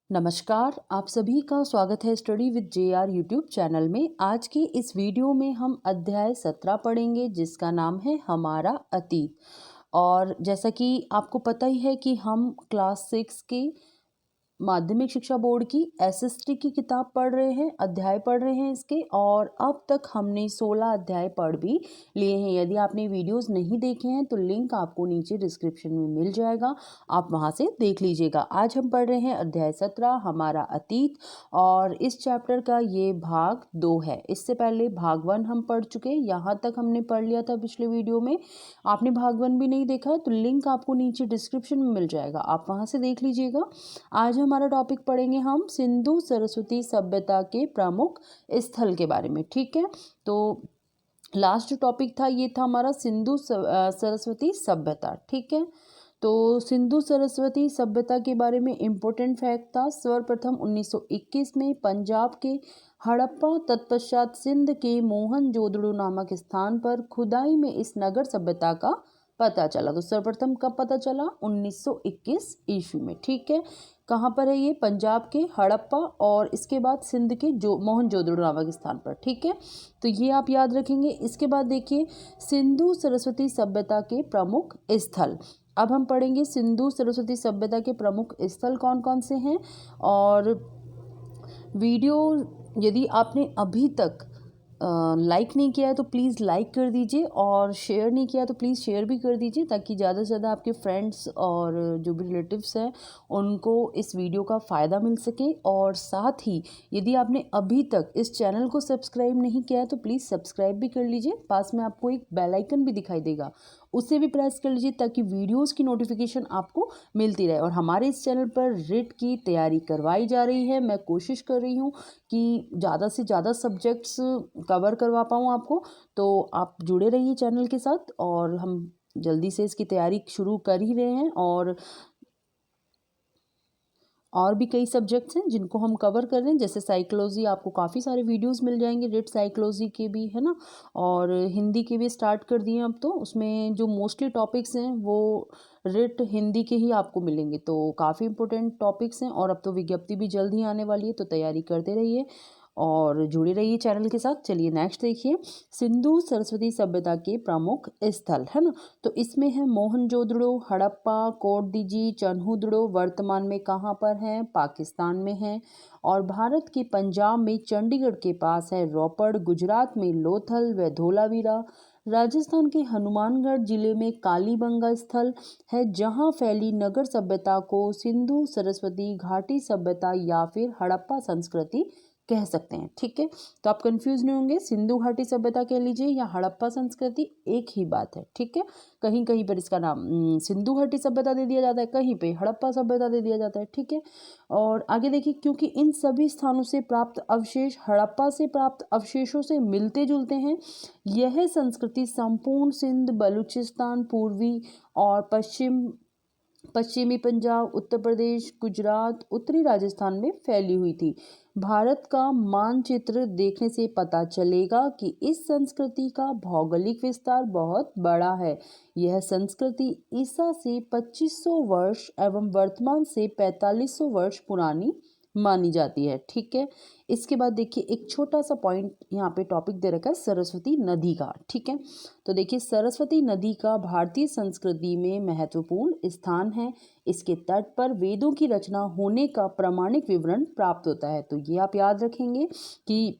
नमस्कार, आप सभी का स्वागत है study with JR YouTube channel में। आज के इस वीडियो में हम अध्याय 17 पढ़ेंगे जिसका नाम है हमारा अतीत। और जैसा कि आपको पता ही है कि हम क्लास 6 के माध्यमिक शिक्षा बोर्ड की एसएसटी की किताब पढ़ रहे हैं, अध्याय पढ़ रहे हैं इसके। और अब तक हमने 16 अध्याय पढ़ भी लिए हैं। यदि आपने वीडियोस नहीं देखे हैं तो लिंक आपको नीचे डिस्क्रिप्शन में मिल जाएगा, आप वहां से देख लीजिएगा। आज हम पढ़ रहे हैं अध्याय 17 हमारा अतीत, और इस चैप्टर का ये भाग 2 है। इससे पहले भाग 1 हम पढ़ चुके, यहाँ तक हमने पढ़ लिया था पिछले वीडियो में। आपने भाग 1 भी नहीं देखा है तो लिंक आपको नीचे डिस्क्रिप्शन में मिल जाएगा, आप वहां से देख लीजिएगा। आज हमारा टॉपिक पढ़ेंगे हम सिंधु सरस्वती सभ्यता के प्रमुख स्थल के बारे में। ठीक है, तो लास्ट जो टॉपिक था ये था हमारा सिंधु सरस्वती सभ्यता। ठीक है, तो सिंधु सरस्वती सभ्यता के बारे में इम्पोर्टेंट फैक्ट था। सर्वप्रथम 1921 में पंजाब के हड़प्पा, तत्पश्चात सिंध के मोहनजोदड़ो नामक स्थान पर खुदाई में इस नगर सभ्यता का पता चला। तो सर्वप्रथम कब पता चला? 1921 ईस्वी में। ठीक है, कहाँ पर है ये? पंजाब के हड़प्पा और इसके बाद सिंध के मोहनजोदड़ो नामक स्थान पर। ठीक है, तो ये आप याद रखेंगे। इसके बाद देखिए सिंधु सरस्वती सभ्यता के प्रमुख स्थल। अब हम पढ़ेंगे सिंधु सरस्वती सभ्यता के प्रमुख स्थल कौन कौन से हैं। और वीडियो यदि आपने अभी तक लाइक नहीं किया है तो प्लीज़ लाइक कर दीजिए, और शेयर नहीं किया तो प्लीज़ शेयर भी कर दीजिए, ताकि ज़्यादा से ज़्यादा आपके फ्रेंड्स और जो भी रिलेटिव्स हैं उनको इस वीडियो का फ़ायदा मिल सके। और साथ ही यदि आपने अभी तक इस चैनल को सब्सक्राइब नहीं किया है तो प्लीज़ सब्सक्राइब भी कर लीजिए। पास में आपको एक बेल आइकन भी दिखाई देगा, उसे भी प्रेस कर लीजिए ताकि वीडियोस की नोटिफिकेशन आपको मिलती रहे। और हमारे इस चैनल पर रिट की तैयारी करवाई जा रही है। मैं कोशिश कर रही हूँ कि ज़्यादा से ज़्यादा सब्जेक्ट्स कवर करवा पाऊँ आपको, तो आप जुड़े रहिए चैनल के साथ। और हम जल्दी से इसकी तैयारी शुरू कर ही रहे हैं, और भी कई सब्जेक्ट्स हैं जिनको हम कवर कर रहे हैं। जैसे साइकोलॉजी, आपको काफ़ी सारे वीडियोस मिल जाएंगे रिट साइकोलॉजी के भी, है ना। और हिंदी के भी स्टार्ट कर दिए अब तो, उसमें जो मोस्टली टॉपिक्स हैं वो रिट हिंदी के ही आपको मिलेंगे। तो काफ़ी इंपॉर्टेंट टॉपिक्स हैं, और अब तो विज्ञप्ति भी जल्द ही आने वाली है, तो तैयारी करते रहिए और जुड़े रहिए चैनल के साथ। चलिए नेक्स्ट देखिए, सिंधु सरस्वती सभ्यता के प्रमुख स्थल, है ना। तो इसमें है मोहनजोदड़ो, हड़प्पा, कोटडीजी, चन्हुदड़ो। वर्तमान में कहाँ पर है? पाकिस्तान में है। और भारत के पंजाब में चंडीगढ़ के पास है रोपड़, गुजरात में लोथल व धोलावीरा, राजस्थान के हनुमानगढ़ जिले में कालीबंगा स्थल है जहां फैली नगर सभ्यता को सिंधु सरस्वती घाटी सभ्यता या फिर हड़प्पा संस्कृति कह सकते हैं। ठीक है, तो आप कंफ्यूज नहीं होंगे, सिंधु घाटी सभ्यता कह लीजिए या हड़प्पा संस्कृति, एक ही बात है। ठीक है, कहीं कहीं पर इसका नाम सिंधु घाटी सभ्यता दे दिया जाता है, कहीं पे हड़प्पा सभ्यता दे दिया जाता है। ठीक है, और आगे देखिए, क्योंकि इन सभी स्थानों से प्राप्त अवशेष हड़प्पा से प्राप्त अवशेषों से मिलते जुलते हैं, यह संस्कृति संपूर्ण सिंध, बलूचिस्तान, पूर्वी और पश्चिमी पंजाब, उत्तर प्रदेश, गुजरात, उत्तरी राजस्थान में फैली हुई थी। भारत का मानचित्र देखने से पता चलेगा कि इस संस्कृति का भौगोलिक विस्तार बहुत बड़ा है। यह संस्कृति ईसा से 2500 वर्ष एवं वर्तमान से 4500 वर्ष पुरानी मानी जाती है। ठीक है, इसके बाद देखिए एक छोटा सा पॉइंट यहाँ पे टॉपिक दे रखा है सरस्वती नदी का। ठीक है, तो देखिए सरस्वती नदी का भारतीय संस्कृति में महत्वपूर्ण स्थान है। इसके तट पर वेदों की रचना होने का प्रामाणिक विवरण प्राप्त होता है। तो ये आप याद रखेंगे कि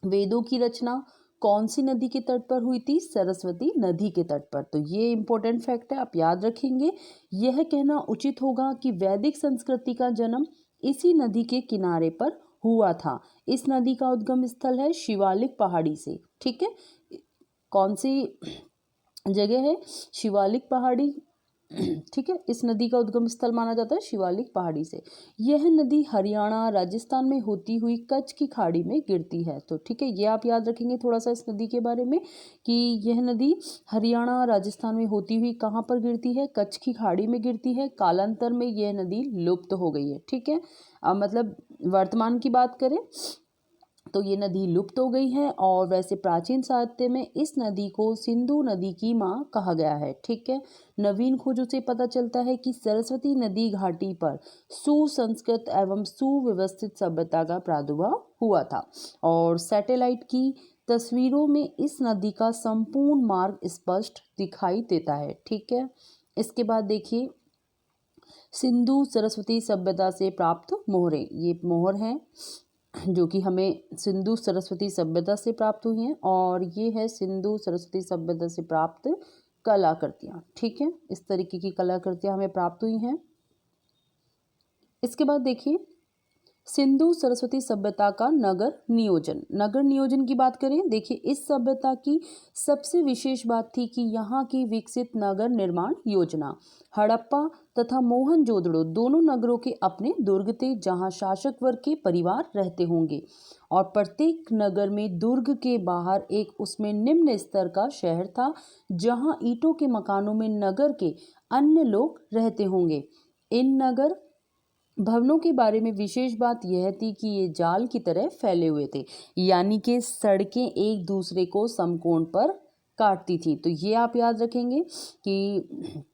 वेदों की रचना कौन सी नदी के तट पर हुई थी? सरस्वती नदी के तट पर। तो ये इंपॉर्टेंट फैक्ट है, आप याद रखेंगे। यह कहना उचित होगा कि वैदिक संस्कृति का जन्म इसी नदी के किनारे पर हुआ था। इस नदी का उद्गम स्थल है शिवालिक पहाड़ी से। ठीक है, कौन सी जगह है? शिवालिक पहाड़ी। ठीक है, इस नदी का उद्गम स्थल माना जाता है शिवालिक पहाड़ी से। यह नदी हरियाणा राजस्थान में होती हुई कच्छ की खाड़ी में गिरती है। तो ठीक है, ये आप याद रखेंगे थोड़ा सा इस नदी के बारे में कि यह नदी हरियाणा राजस्थान में होती हुई कहाँ पर गिरती है? कच्छ की खाड़ी में गिरती है। कालांतर में यह नदी लुप्त हो गई है। ठीक है, मतलब वर्तमान की बात करें तो ये नदी लुप्त हो गई है और वैसे प्राचीन साहित्य में इस नदी को सिंधु नदी की माँ कहा गया है। ठीक है, नवीन खोजों से पता चलता है कि सरस्वती नदी घाटी पर सुसंस्कृत एवं सुव्यवस्थित सभ्यता का प्रादुर्भाव हुआ था और सैटेलाइट की तस्वीरों में इस नदी का संपूर्ण मार्ग स्पष्ट दिखाई देता है। ठीक है, इसके बाद देखिए सिंधु सरस्वती सभ्यता से प्राप्त मोहरें, ये मोहर हैं जो कि हमें सिंधु सरस्वती सभ्यता से प्राप्त हुई हैं और ये है सिंधु सरस्वती सभ्यता से प्राप्त कलाकृतियाँ। ठीक है, इस तरीके की कलाकृतियाँ हमें प्राप्त हुई हैं। इसके बाद देखिए सिंधु सरस्वती सभ्यता का नगर नियोजन। नगर नियोजन की बात करें, देखिए इस सभ्यता की सबसे विशेष बात थी कि यहाँ की विकसित नगर निर्माण योजना। हड़प्पा तथा मोहनजोदड़ो दोनों नगरों के अपने दुर्ग थे जहाँ शासक वर्ग के परिवार रहते होंगे और प्रत्येक नगर में दुर्ग के बाहर एक उसमें निम्न स्तर का शहर था जहाँ ईंटों के मकानों में नगर के अन्य लोग रहते होंगे। इन नगर भवनों के बारे में विशेष बात यह थी कि ये जाल की तरह फैले हुए थे, यानी कि सड़कें एक दूसरे को समकोण पर काटती थी। तो ये आप याद रखेंगे कि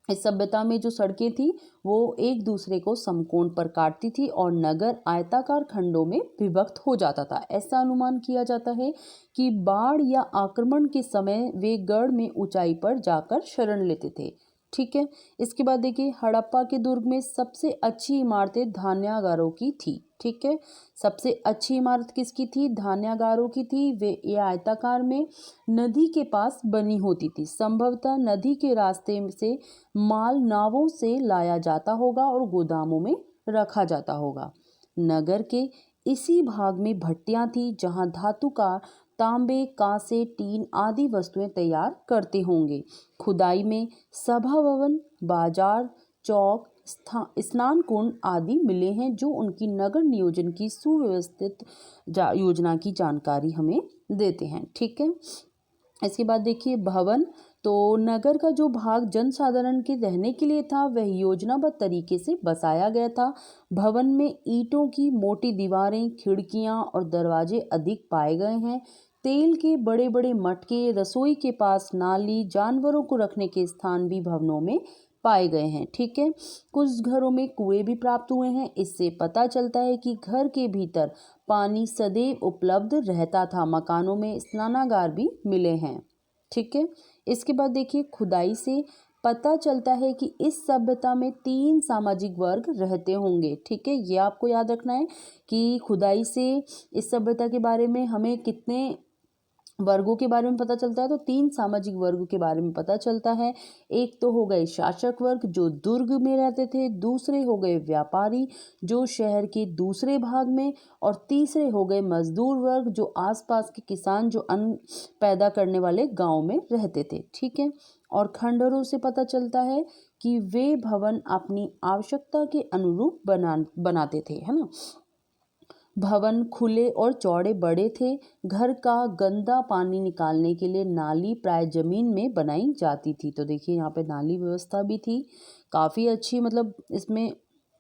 इस सभ्यता में जो सड़कें थी वो एक दूसरे को समकोण पर काटती थी और नगर आयताकार खंडों में विभक्त हो जाता था। ऐसा अनुमान किया जाता है कि बाढ़ या आक्रमण के समय वे गढ़ में ऊंचाई पर जाकर शरण लेते थे। ठीक है, इसके बाद देखिए हड़प्पा के दुर्ग में सबसे अच्छी इमारतें धान्यागारों की थी। ठीक है, सबसे अच्छी इमारत किसकी थी? धान्यागारों की थी। वे ये आयताकार में नदी के पास बनी होती थी। संभवतः नदी के रास्ते से माल नावों से लाया जाता होगा और गोदामों में रखा जाता होगा। नगर के इसी भाग में भट्टियां थी जहां धातु का तांबे, कांसे, टीन आदि वस्तुएं तैयार करते होंगे। खुदाई में सभा भवन, बाजार, चौक, स्नान कुंड आदि मिले हैं जो उनकी नगर नियोजन की सुव्यवस्थित योजना की जानकारी हमें देते हैं। ठीक है, इसके बाद देखिए भवन, तो नगर का जो भाग जनसाधारण के रहने के लिए था वह योजनाबद्ध तरीके से बसाया गया था। भवन में ईंटों की मोटी दीवारें, खिड़कियां और दरवाजे अधिक पाए गए हैं। तेल के बड़े बड़े मटके, रसोई के पास नाली, जानवरों को रखने के स्थान भी भवनों में पाए गए हैं। ठीक है, कुछ घरों में कुएं भी प्राप्त हुए हैं। इससे पता चलता है कि घर के भीतर पानी सदैव उपलब्ध रहता था। मकानों में स्नानागार भी मिले हैं। ठीक है, इसके बाद देखिए खुदाई से पता चलता है कि इस सभ्यता में 3 सामाजिक वर्ग रहते होंगे। ठीक है, ये आपको याद रखना है कि खुदाई से इस सभ्यता के बारे में हमें कितने वर्गों के बारे में पता चलता है, तो 3 सामाजिक वर्गों के बारे में पता चलता है। एक तो हो गए शासक वर्ग जो दुर्ग में रहते थे, दूसरे हो गए व्यापारी जो शहर के दूसरे भाग में, और तीसरे हो गए मजदूर वर्ग जो आसपास के किसान जो अन्न पैदा करने वाले गांव में रहते थे। ठीक है, और खंडहरों से पता चलता है कि वे भवन अपनी आवश्यकता के अनुरूप बनाते थे, है ना। भवन खुले और चौड़े बड़े थे। घर का गंदा पानी निकालने के लिए नाली प्राय जमीन में बनाई जाती थी। तो देखिए यहाँ पे नाली व्यवस्था भी थी काफ़ी अच्छी, मतलब इसमें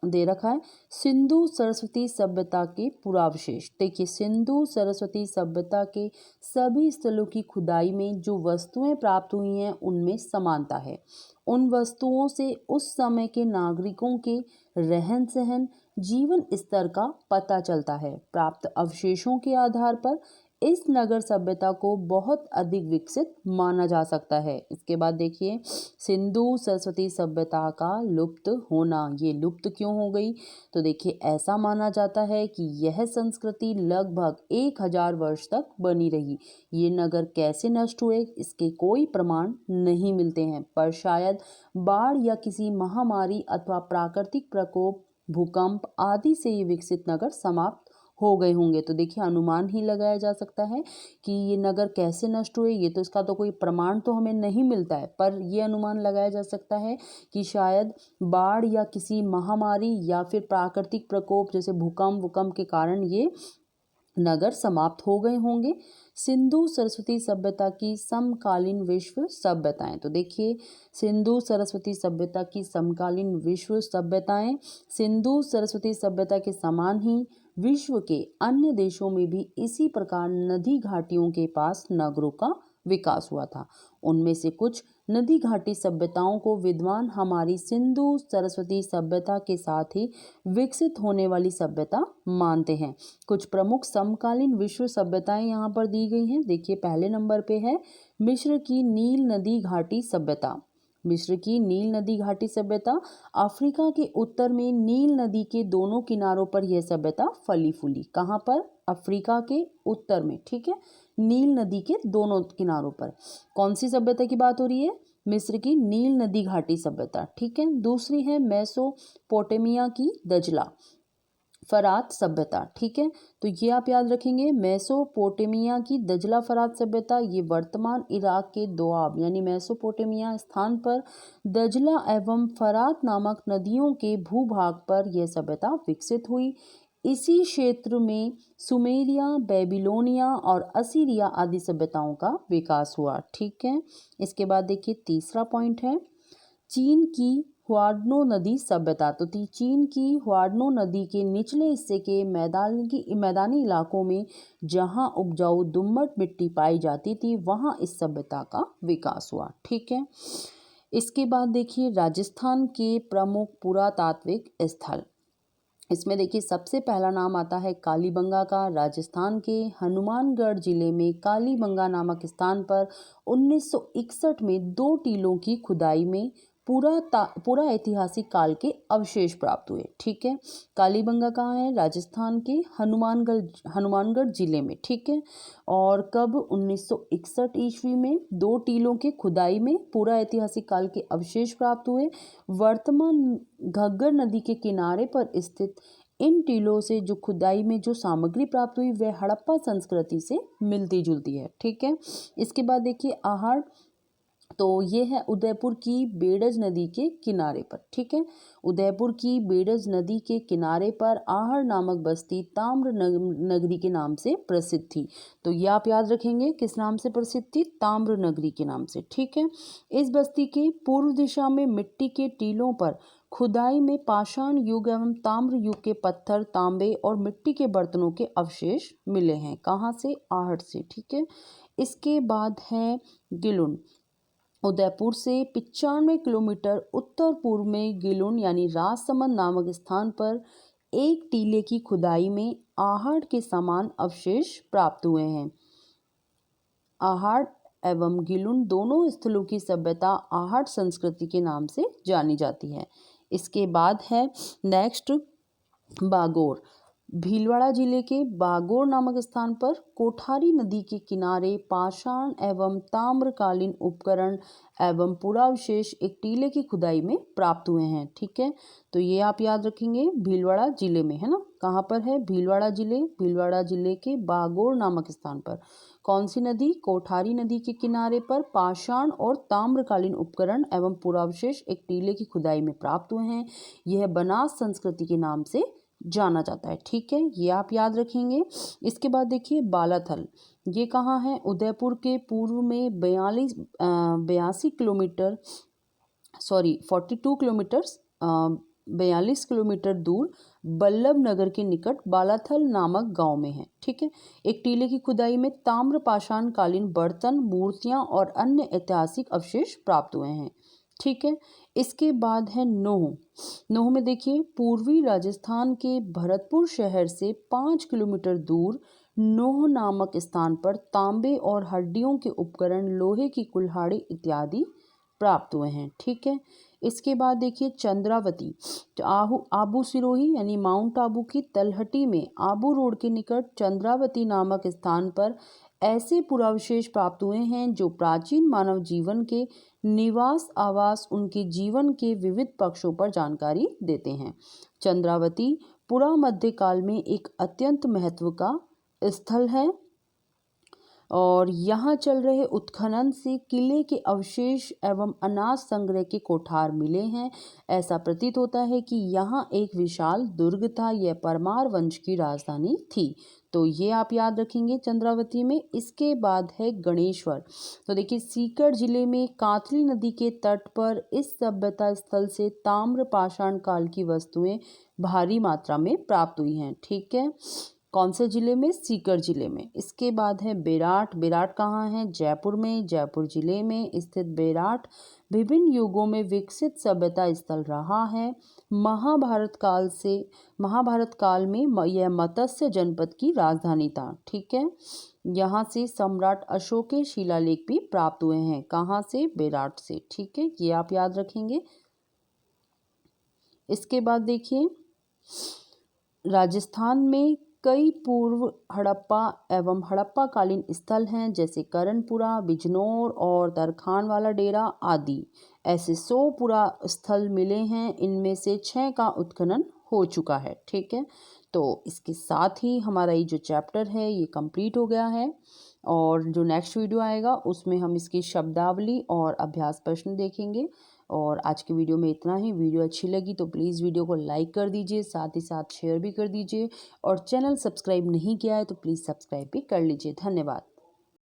दे रखा है। सिंधु सरस्वती सभ्यता के पुरावशेष, देखिए सिंधु सरस्वती सभ्यता के सभी स्थलों की खुदाई में जो वस्तुएं प्राप्त हुई हैं उनमें समानता है। उन वस्तुओं से उस समय के नागरिकों के रहन सहन, जीवन स्तर का पता चलता है। प्राप्त अवशेषों के आधार पर इस नगर सभ्यता को बहुत अधिक विकसित माना जा सकता है। इसके बाद देखिए सिंधु सरस्वती सभ्यता का लुप्त होना, ये लुप्त क्यों हो गई? तो देखिए ऐसा माना जाता है कि यह संस्कृति लगभग 1000 वर्ष तक बनी रही। ये नगर कैसे नष्ट हुए इसके कोई प्रमाण नहीं मिलते हैं, पर शायद बाढ़ या किसी महामारी अथवा प्राकृतिक प्रकोप, भूकंप आदि से ये विकसित नगर समाप्त हो गए होंगे। तो देखिए अनुमान ही लगाया जा सकता है कि ये नगर कैसे नष्ट हुए। ये तो इसका तो कोई प्रमाण तो हमें नहीं मिलता है, पर ये अनुमान लगाया जा सकता है कि शायद बाढ़ या किसी महामारी या फिर प्राकृतिक प्रकोप जैसे भूकंप के कारण ये नगर समाप्त हो गए होंगे। सिंधु सरस्वती सभ्यता की समकालीन विश्व सभ्यताएं, तो देखिए सिंधु सरस्वती सभ्यता की समकालीन विश्व सभ्यताएं सिंधु सरस्वती सभ्यता के समान ही विश्व के अन्य देशों में भी इसी प्रकार नदी घाटियों के पास नगरों का विकास हुआ था। उनमें से कुछ नदी घाटी सभ्यताओं को विद्वान हमारी सिंधु सरस्वती सभ्यता के साथ ही विकसित होने वाली सभ्यता मानते हैं। कुछ प्रमुख समकालीन विश्व सभ्यताएं यहाँ पर दी गई हैं। देखिए, पहले नंबर पे है मिस्र की नील नदी घाटी सभ्यता। मिस्र की नील नदी घाटी सभ्यता अफ्रीका के उत्तर में नील नदी के दोनों किनारों पर यह सभ्यता फली फूली। कहाँ पर? अफ्रीका के उत्तर में, ठीक है, नील नदी के दोनों किनारों पर। कौन सी सभ्यता की बात हो रही है? मिस्र की नील नदी घाटी सभ्यता, ठीक है। दूसरी है मेसोपोटामिया की दजला फरात सभ्यता, ठीक है। तो ये आप याद रखेंगे, मेसोपोटामिया की दजला फरात सभ्यता, ये वर्तमान इराक के दोआब यानी मेसोपोटामिया स्थान पर दजला एवं फरात नामक नदियों के भूभाग पर यह सभ्यता विकसित हुई। इसी क्षेत्र में सुमेरिया, बेबीलोनिया और असीरिया आदि सभ्यताओं का विकास हुआ, ठीक है। इसके बाद देखिए, तीसरा पॉइंट है चीन की ह्वाड्नो नदी सभ्यता। तो चीन की ह्वाड्नो नदी के निचले हिस्से के मैदानी इलाकों में जहां उपजाऊ दुम्मट मिट्टी पाई जाती थी, वहां इस सभ्यता का विकास हुआ, ठीक है। इसके बाद देखिए, राजस्थान के प्रमुख पुरातात्विक स्थल। इसमें देखिए, सबसे पहला नाम आता है कालीबंगा का। राजस्थान के हनुमानगढ़ जिले में कालीबंगा नामक स्थान पर 1961 में 2 टीलों की खुदाई में पूरा ऐतिहासिक काल के अवशेष प्राप्त हुए, ठीक है। कालीबंगा कहाँ है? राजस्थान के हनुमानगढ़ जिले में, ठीक है। और कब? 1961 ईस्वी में 2 टीलों के खुदाई में पूरा ऐतिहासिक काल के अवशेष प्राप्त हुए। वर्तमान घग्गर नदी के किनारे पर स्थित इन टीलों से जो खुदाई में जो सामग्री प्राप्त हुई वह हड़प्पा संस्कृति से मिलती जुलती है, ठीक है। इसके बाद देखिए, आहड़, तो ये है उदयपुर की बेड़ज नदी के किनारे पर, ठीक है। उदयपुर की बेड़ज नदी के किनारे पर आहड़ नामक बस्ती ताम्र नगरी के नाम से प्रसिद्ध थी। तो ये आप याद रखेंगे, किस नाम से प्रसिद्ध थी? ताम्र नगरी के नाम से, ठीक है। इस बस्ती के पूर्व दिशा में मिट्टी के टीलों पर खुदाई में पाषाण युग एवं ताम्र युग के पत्थर, तांबे और मिट्टी के बर्तनों के अवशेष मिले हैं। कहाँ से? आहड़ से, ठीक है। इसके बाद है गिलुन। उदयपुर से 95 किलोमीटर उत्तर पूर्व में गिलुन यानी राजसमंद नामक स्थान पर एक टीले की खुदाई में आहड़ के समान अवशेष प्राप्त हुए हैं। आहड़ एवं गिलुन दोनों स्थलों की सभ्यता आहड़ संस्कृति के नाम से जानी जाती है। इसके बाद है नेक्स्ट बागोर। भीलवाड़ा जिले के बागोर नामक स्थान पर कोठारी नदी के किनारे पाषाण एवं ताम्रकालीन उपकरण एवं पुरावशेष एक टीले की खुदाई में प्राप्त हुए हैं, ठीक है। तो ये आप याद रखेंगे, भीलवाड़ा जिले में है ना। कहाँ पर है? भीलवाड़ा जिले के बागोर नामक स्थान पर। कौन सी नदी? कोठारी नदी के किनारे पर पाषाण और ताम्रकालीन उपकरण एवं पुरावशेष एक टीले की खुदाई में प्राप्त हुए हैं। यह बनास संस्कृति के नाम से जाना जाता है, ठीक है। ये आप याद रखेंगे। इसके बाद देखिए, बालाथल, ये कहाँ है? उदयपुर के पूर्व में 42 किलोमीटर 42 किलोमीटर दूर बल्लभ नगर के निकट बालाथल नामक गांव में है, ठीक है। एक टीले की खुदाई में ताम्र पाषाण कालीन बर्तन, मूर्तियां और अन्य ऐतिहासिक अवशेष प्राप्त हुए हैं, ठीक है। इसके बाद है नोह में देखिए, पूर्वी राजस्थान के भरतपुर शहर से 5 किलोमीटर दूर नोह नामक स्थान पर तांबे और हड्डियों के उपकरण, लोहे की कुल्हाड़ी इत्यादि प्राप्त हुए हैं, ठीक है। इसके बाद देखिए, चंद्रावती। तो आबू सिरोही यानी माउंट आबू की तलहटी में आबू रोड के निकट चंद्रावती नामक स्थान पर ऐसे पुरावशेष प्राप्त हुए हैं जो प्राचीन मानव जीवन के निवास, आवास, उनके जीवन के विविध पक्षों पर जानकारी देते हैं। चंद्रावती पुरा मध्यकाल में एक अत्यंत महत्व का स्थल है और यहाँ चल रहे उत्खनन से किले के अवशेष एवं अनाज संग्रह के कोठार मिले हैं। ऐसा प्रतीत होता है कि यहाँ एक विशाल दुर्ग था। यह परमार वंश की राजधानी थी। तो ये आप याद रखेंगे चंद्रावती में। इसके बाद है गणेश्वर। तो देखिए सीकर जिले में कांतली नदी के तट पर इस सभ्यता स्थल से ताम्र पाषाण काल की वस्तुएं भारी मात्रा में प्राप्त हुई हैं। ठीक है, कौन से जिले में? सीकर जिले में। इसके बाद है बेराट। बेराट कहाँ है? जयपुर में। जयपुर जिले में स्थित बेराट विभिन्न युगों में विकसित सभ्यता स्थल रहा है। महाभारत काल में यह मत्स्य जनपद की राजधानी था। ठीक है, यहाँ से सम्राट अशोक के शिलालेख भी प्राप्त हुए हैं। कहाँ से? बेराट से। ठीक है, ये आप याद रखेंगे। इसके बाद देखिए राजस्थान में कई पूर्व हड़प्पा एवं हड़प्पा कालीन स्थल हैं, जैसे करणपुरा, बिजनौर और तरखान वाला डेरा आदि। ऐसे 100 पुरा स्थल मिले हैं। इनमें से 6 का उत्खनन हो चुका है। ठीक है, तो इसके साथ ही हमारा ये जो चैप्टर है ये कंप्लीट हो गया है। और जो नेक्स्ट वीडियो आएगा उसमें हम इसकी शब्दावली और अभ्यास प्रश्न देखेंगे। और आज की वीडियो में इतना ही। वीडियो अच्छी लगी तो प्लीज़ वीडियो को लाइक कर दीजिए, साथ ही साथ शेयर भी कर दीजिए। और चैनल सब्सक्राइब नहीं किया है तो प्लीज़ सब्सक्राइब भी कर लीजिए। धन्यवाद।